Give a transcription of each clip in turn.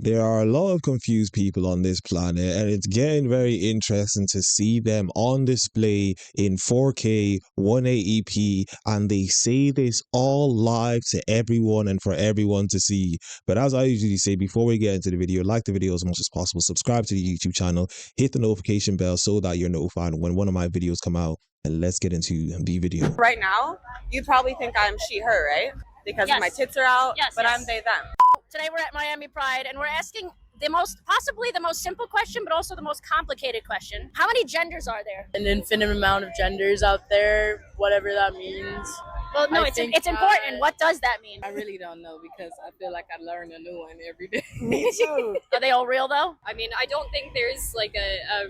There are a lot of confused people on this planet, and it's getting very interesting to see them on display in 4K, 180p, and they say this all live to everyone and for everyone to see. But as I usually say, before we get into the video, like the video as much as possible, subscribe to the YouTube channel, hit the notification bell so that you're notified when one of my videos come out, and let's get into the video. Right now, you'd probably think I'm she, her, right? Because my tits are out, but I'm they, them. Today we're at Miami Pride and we're asking possibly the most simple question, but also the most complicated question. How many genders are there? An infinite amount of genders out there, whatever that means. Well, no, it's important. What does that mean? I really don't know because I feel like I learn a new one every day. Me too. Are they all real though? I mean, I don't think there's like a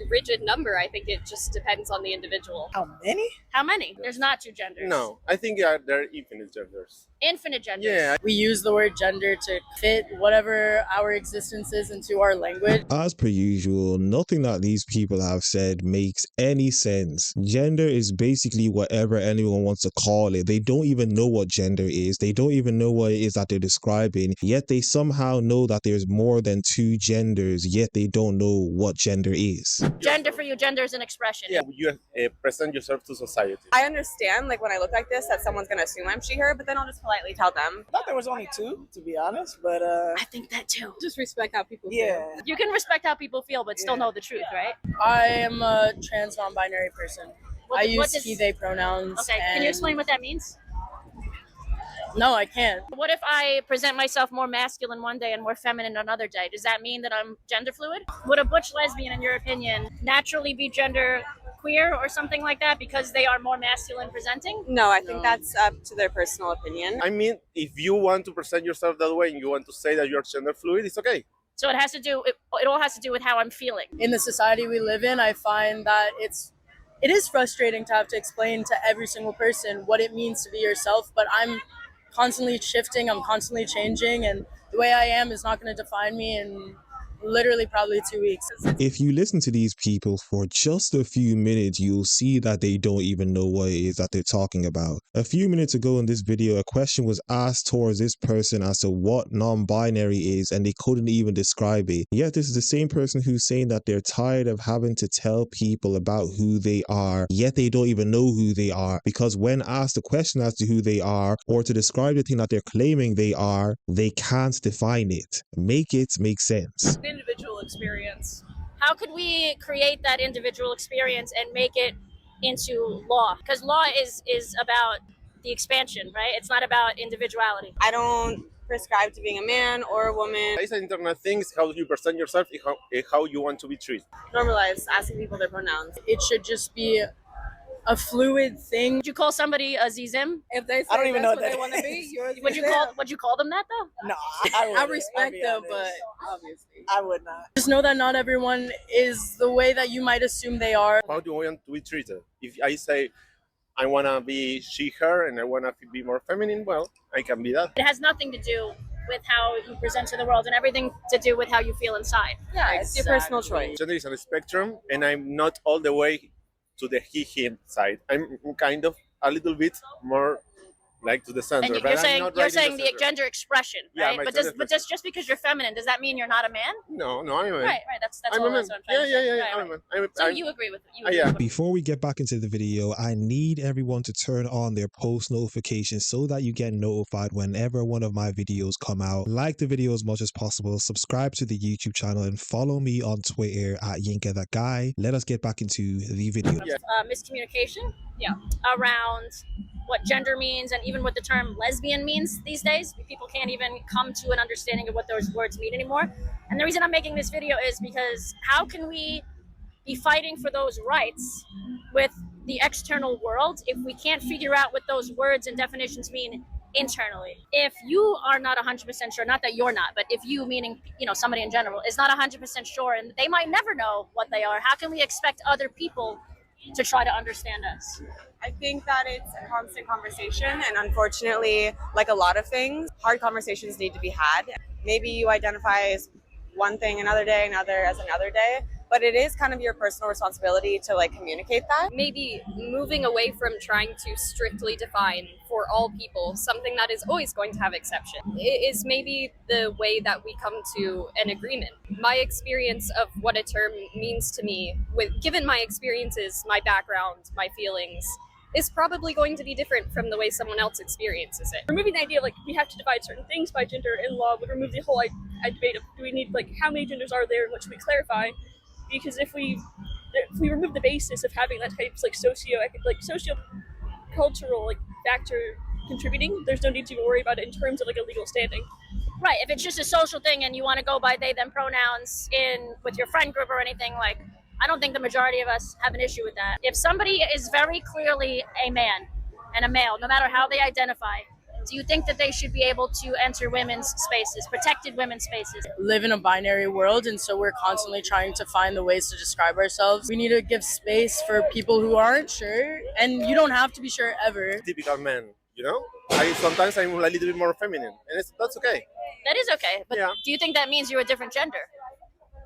rigid number. I think it just depends on the individual. How many? How many? There's not two genders. No, I think there are infinite genders. Infinite genders. Yeah. We use the word gender to fit whatever our existence is into our language. As per usual, nothing that these people have said makes any sense. Gender is basically whatever anyone wants to call it. They don't even know what gender is. They don't even know what it is that they're describing, yet they somehow know that there's more than two genders, yet they don't know what gender is. Gender for you, gender is an expression. Yeah, you present yourself to society. I understand, like when I look like this, that someone's gonna assume I'm she, her, but then I'll just politely tell them. I thought there was only two, to be honest, but I think that too. Just respect how people yeah. feel. You can respect how people feel, but still know the truth, right? I am a trans non-binary person. I use he, they pronouns. Okay, can you explain what that means? No, I can't. What if I present myself more masculine one day and more feminine another day? Does that mean that I'm gender fluid? Would a butch lesbian, in your opinion, naturally be gender queer or something like that because they are more masculine presenting? No, I think that's up to their personal opinion. I mean, if you want to present yourself that way and you want to say that you're gender fluid, it's okay. So it has to do, it all has to do with how I'm feeling. In the society we live in, I find that it is frustrating to have to explain to every single person what it means to be yourself, but I'm constantly shifting, I'm constantly changing, and the way I am is not going to define me in literally probably 2 weeks. If you listen to these people for just a few minutes, you'll see that they don't even know what it is that they're talking about. A few minutes ago in this video, a question was asked towards this person as to what non-binary is, and they couldn't even describe it. Yet this is the same person who's saying that they're tired of having to tell people about who they are, yet they don't even know who they are, because when asked a question as to who they are or to describe the thing that they're claiming they are, they can't define it. Make it make sense. Individual experience. How could we create that individual experience and make it into law? Because law is about the expansion, right? It's not about individuality. I don't prescribe to being a man or a woman. It's an internet thing, it's how you present yourself, how you want to be treated. Normalize asking people their pronouns. It should just be a fluid thing. Would you call somebody a zim? If they say I don't even know what that they want to be, Would you call them that though? No, I respect them, but obviously I would not. just know that not everyone is the way that you might assume they are. How do you want to be treated? If I say I want to be she, her, and I want to be more feminine, well, I can be that. It has nothing to do with how you present to the world and everything to do with how you feel inside. Yeah, it's your personal choice. Gender is on a spectrum, and I'm not all the way to the he, him side. I'm kind of a little bit more like to the center. And but you're saying the gender expression, Yeah, right? But just because you're feminine, does that mean you're not a man? No, I'm a man. Right. That's I'm all a man. that's what I'm trying to say. Yeah, Right, I'm a right. man. So you agree with it? Yeah. Before we get back into the video, I need everyone to turn on their post notifications so that you get notified whenever one of my videos come out. Like the video as much as possible, subscribe to the YouTube channel, and follow me on Twitter at YinkaThatGuy. Let us get back into the video. Yeah. Miscommunication around what gender means and even what the term lesbian means these days. People can't even come to an understanding of what those words mean anymore. And the reason I'm making this video is because how can we be fighting for those rights with the external world if we can't figure out what those words and definitions mean internally? If you are not 100% sure, not that you're not, but if you, meaning somebody in general, is not 100% sure and they might never know what they are, how can we expect other people to try to understand us? I think that it's a constant conversation, and unfortunately, like a lot of things, hard conversations need to be had. Maybe you identify as one thing another day, another as another day, but it is kind of your personal responsibility to like communicate that. Maybe moving away from trying to strictly define for all people something that is always going to have exception is maybe the way that we come to an agreement. My experience of what a term means to me, given my experiences, my background, my feelings, is probably going to be different from the way someone else experiences it. Removing the idea of like we have to divide certain things by gender in law would remove the whole debate of do we need like how many genders are there and what should we clarify? Because if we remove the basis of having that type of like socio-cultural like factor contributing, there's no need to worry about it in terms of like a legal standing. Right, if it's just a social thing and you want to go by they them pronouns with your friend group or anything, like I don't think the majority of us have an issue with that. If somebody is very clearly a man and a male, no matter how they identify, do you think that they should be able to enter women's spaces, protected women's spaces? Live in a binary world, and so we're constantly trying to find the ways to describe ourselves. We need to give space for people who aren't sure, and you don't have to be sure ever. Typical man, you know? Sometimes I'm a little bit more feminine, and that's okay. That is okay, but Yeah. Do you think that means you're a different gender?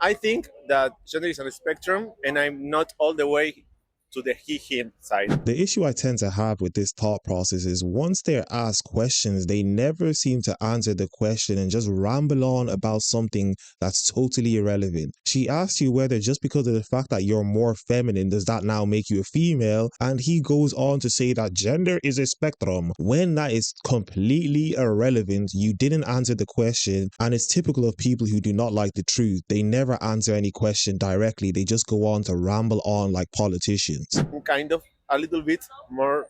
I think that gender is on a spectrum, and I'm not all the way to the he/him side. The issue I tend to have with this thought process is once they're asked questions, they never seem to answer the question and just ramble on about something that's totally irrelevant. She asked you whether just because of the fact that you're more feminine, does that now make you a female? And he goes on to say that gender is a spectrum. When that is completely irrelevant, you didn't answer the question, and it's typical of people who do not like the truth. They never answer any question directly. They just go on to ramble on like politicians. Kind of a little bit more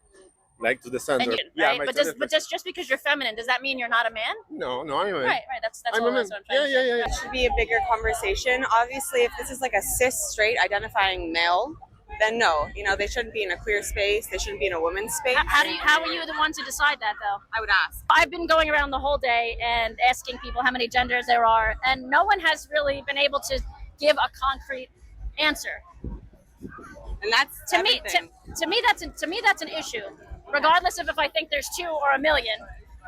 like to the center. Right? But just because you're feminine, does that mean you're not a man? No, I'm a man. Right. That's I'm all a man. that's what I'm trying to say. Yeah. It should be a bigger conversation. Obviously, if this is like a cis straight identifying male, then no, they shouldn't be in a queer space. They shouldn't be in a women's space. How are you the one to decide that though? I would ask. I've been going around the whole day and asking people how many genders there are, and no one has really been able to give a concrete answer. And that's To me, that's an issue, regardless of if I think there's 2 or a million.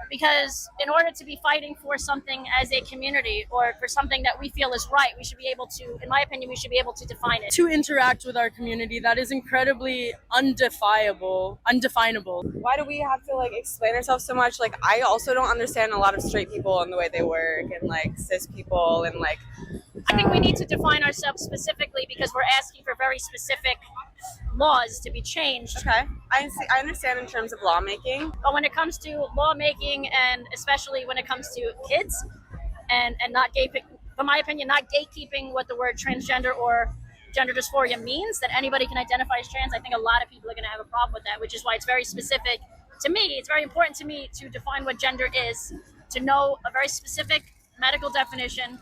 Because in order to be fighting for something as a community or for something that we feel is right, we should be able to, in my opinion, we should be able to define it. To interact with our community, that is incredibly undefinable. Why do we have to like explain ourselves so much? Like, I also don't understand a lot of straight people and the way they work, and like cis people, and like I think we need to define ourselves specifically because we're asking for very specific laws to be changed. okay. I understand in terms of lawmaking. But when it comes to lawmaking, and especially when it comes to kids and not in my opinion, not gatekeeping what the word transgender or gender dysphoria means, that anybody can identify as trans, I think a lot of people are going to have a problem with that, which is why it's very specific to me. It's very important to me to define what gender is, to know a very specific medical definition,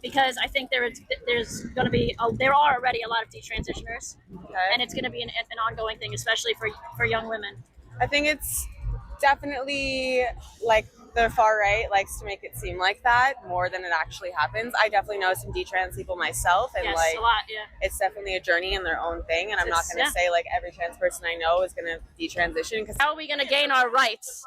because I think there are already a lot of detransitioners, and it's going to be an ongoing thing, especially for young women. I think it's definitely like the far right likes to make it seem like that more than it actually happens. I definitely know some detrans people myself, and Yes, like a lot, yeah. it's definitely a journey in their own thing. And I'm not going to say like every trans person I know is going to detransition, because How are we going to gain our rights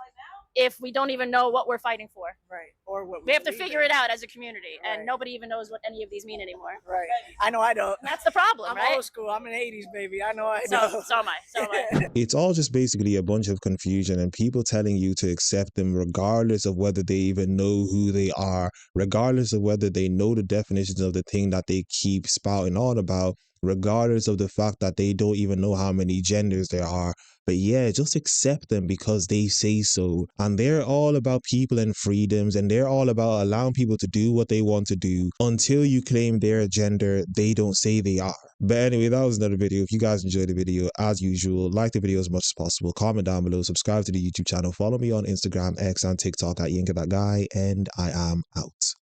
if we don't even know what we're fighting for? Right. Or what We have to figure it out as a community, Right. and nobody even knows what any of these mean anymore. Right. I know I don't. That's the problem, I'm right? old school. I'm an 80s baby. I know I So don't. am I. It's all just basically a bunch of confusion and people telling you to accept them regardless of whether they even know who they are, regardless of whether they know the definitions of the thing that they keep spouting on about, regardless of the fact that they don't even know how many genders there are. But yeah, just accept them because they say so. And they're all about people and freedoms, and they're all about allowing people to do what they want to do until you claim their gender they don't say they are. But anyway, that was another video. If you guys enjoyed the video, as usual, like the video as much as possible, comment down below, subscribe to the YouTube channel, follow me on Instagram, X, and TikTok at YinkaThatGuy, and I am out.